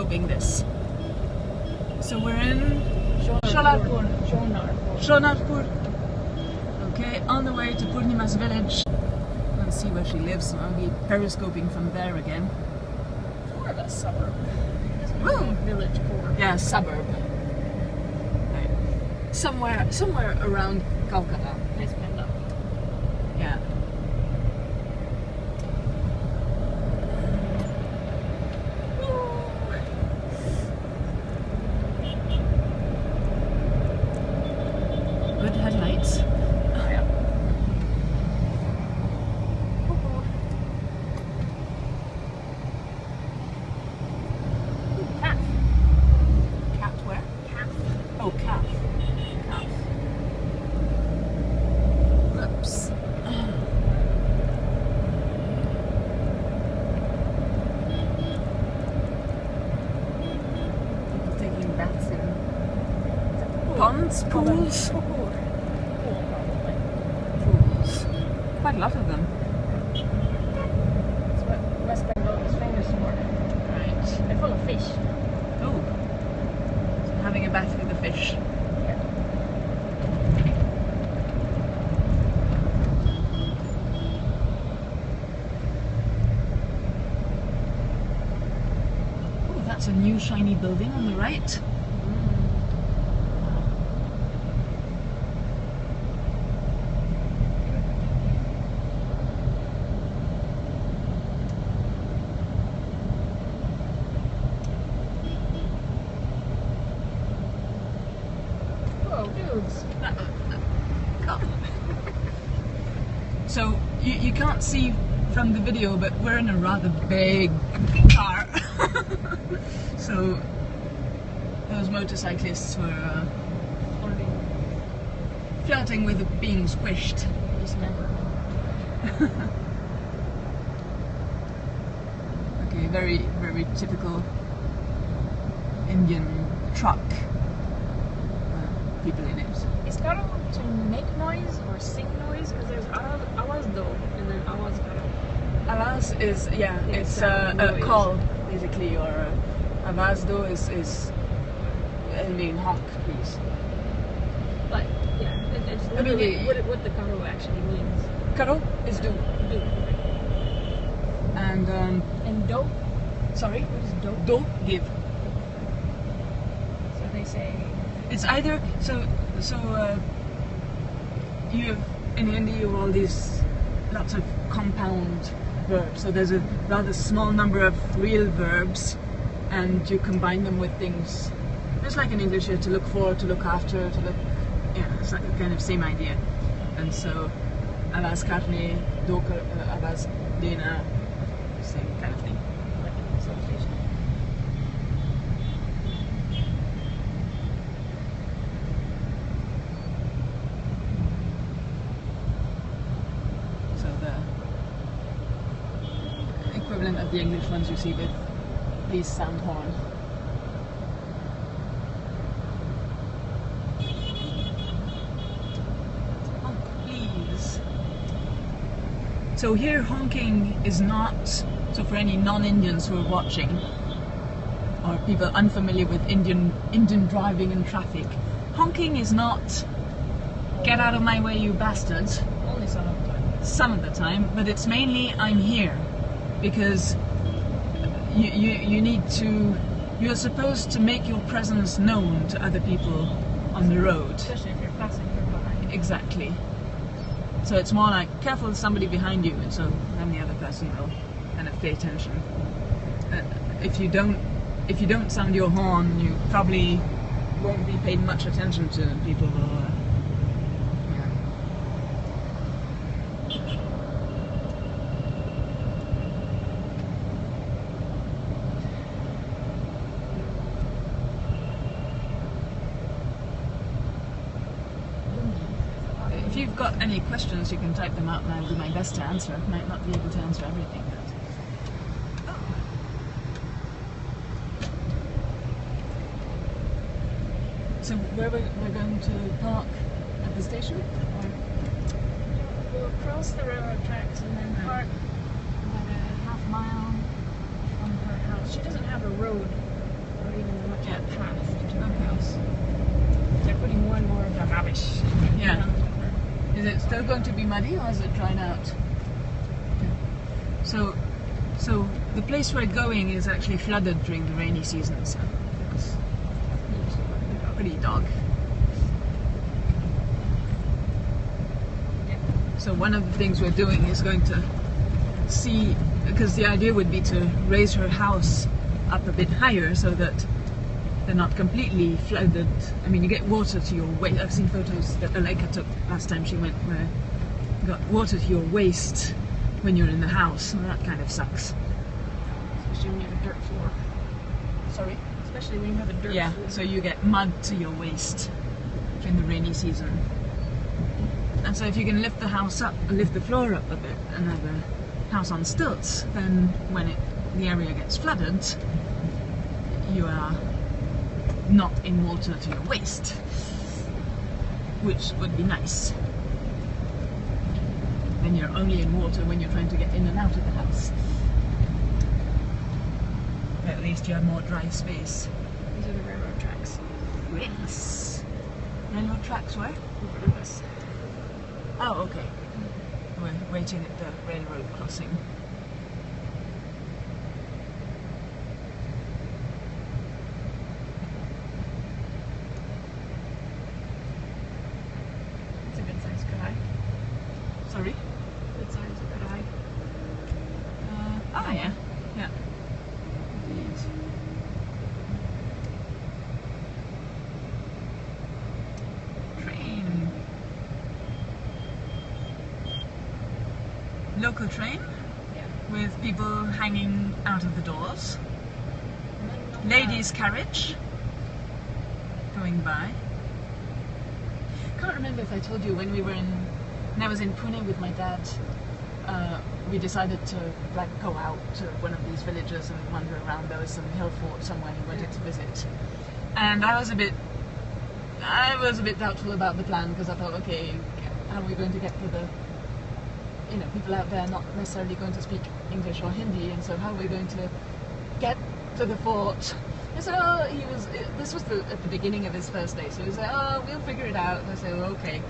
periscoping this. So we're in Shonarpur. Okay, on the way to Purnima's village. Let's see where she lives. I'll be periscoping from there again. More of a suburb. Woo! Village core. Yeah, suburb. Right. Somewhere around Kolkata. Nice window. Yeah. Good headlights. Oh, yeah. Calf. Cat where? Calf. Oh, calf. Calf. Whoops. People taking baths in ponds, pools. Pool, probably. Pools. Quite a lot of them. That's what West Bengal is famous for. Right. They're full of fish. Oh. So having a bath with the fish. Yeah. Oh, that's a new shiny building on the right. Whoa, dudes. So you can't see from the video, but we're in a rather big car. So those motorcyclists were flirting with being squished. Dismembered. Okay, very, very typical Indian truck. People in it. Is karo to make noise or sing noise? Because there's awaz do and then awaz karo. Avaz is, yeah, it's a noise. call, basically, or avaz do is I mean, honk, please. But yeah, it's I mean, literally what the karo actually means. Karo is do. Do. And, And do? sorry? What is do? Do, give. So they say. It's either, you have, in Hindi you have all these, lots of compound verbs. So there's a rather small number of real verbs and you combine them with things, just like in English, to look for, to look after, to look, yeah, it's like a kind of same idea. And so, avaz karne, avaz dena, same kind of thing. Like association. So the equivalent of the English ones you see with please sound horn. Honk, please. So here honking is not, so for any non-Indians who are watching, or people unfamiliar with Indian driving and traffic, honking is not get out of my way you bastards. Only some of the time. Some of the time, but it's mainly I'm here, because you need to, you're supposed to make your presence known to other people on the road. Especially if you're passing from behind. Exactly. So it's more like careful, there's somebody behind you, and so then the other person will kind of pay attention. If you don't sound your horn, you probably won't be paid much attention to. People will. If you've got any questions, you can type them out and I'll do my best to answer. I might not be able to answer everything. So where we're going to park at the station? Or? We'll cross the railroad tracks and then park about a half mile from her house. She doesn't have a road that path to the house. They're putting more and more of the rubbish. Yeah. down the river. Is it still going to be muddy or is it dried out? So the place we're going is actually flooded during the rainy season, so it's pretty dog. So one of the things we're doing is going to see, because the idea would be to raise her house up a bit higher so that they're not completely flooded. I mean, you get water to your waist. I've seen photos that Aleka took last time she went where you got water to your waist when you're in the house, and that kind of sucks. Especially when you have a dirt floor. Sorry? Especially when you have a dirt Yeah, floor. so you get mud to your waist during the rainy season. And so if you can lift the house up, lift the floor up a bit and have a house on stilts, then when the area gets flooded, you are not in water to your waist, which would be nice. Then you're only in water when you're trying to get in and out of the house. But at least you have more dry space. These are the railroad tracks. Yes. Railroad tracks where? In front of us. Oh, okay. We're waiting at the railroad crossing. It's a good sized guy. Sorry? Good sized guy. Oh yeah. Yeah. Train. Local train Yeah. with people hanging out of the doors. Ladies' carriage going by. Can't remember if I told you when I was in Pune with my dad. We decided to go out to one of these villages and wander around. There was some hill fort somewhere he wanted to visit, and I was a bit doubtful about the plan because I thought, okay, how are we going to get to the people out there not necessarily going to speak English or Hindi, and so how are we going to get to the fort? And so this was at the beginning of his first day, so he said, oh, we'll figure it out. And I said, well, okay.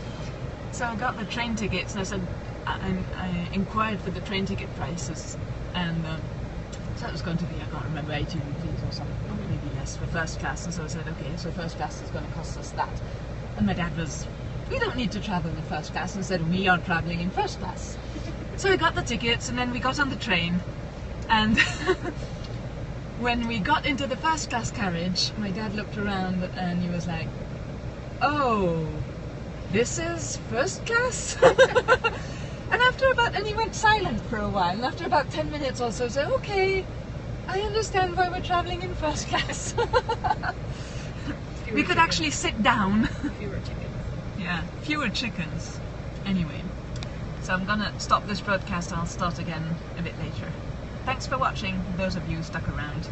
So I got the train tickets, and I said, I inquired for the train ticket prices, and so it was going to be, I can't remember, 80 rupees or something, or maybe less for first class. And so I said, okay, so first class is going to cost us that. And my dad was, we don't need to travel in first class, and said, we are traveling in first class. So I got the tickets, and then we got on the train, and when we got into the first class carriage, my dad looked around and he was like, oh, this is first class? And he went silent for a while, and after about 10 minutes or so said, okay, I understand why we're traveling in first class. We could actually sit down. Fewer chickens. Yeah, fewer chickens. Anyway, so I'm gonna stop this broadcast and I'll start again a bit later. Thanks for watching, those of you stuck around.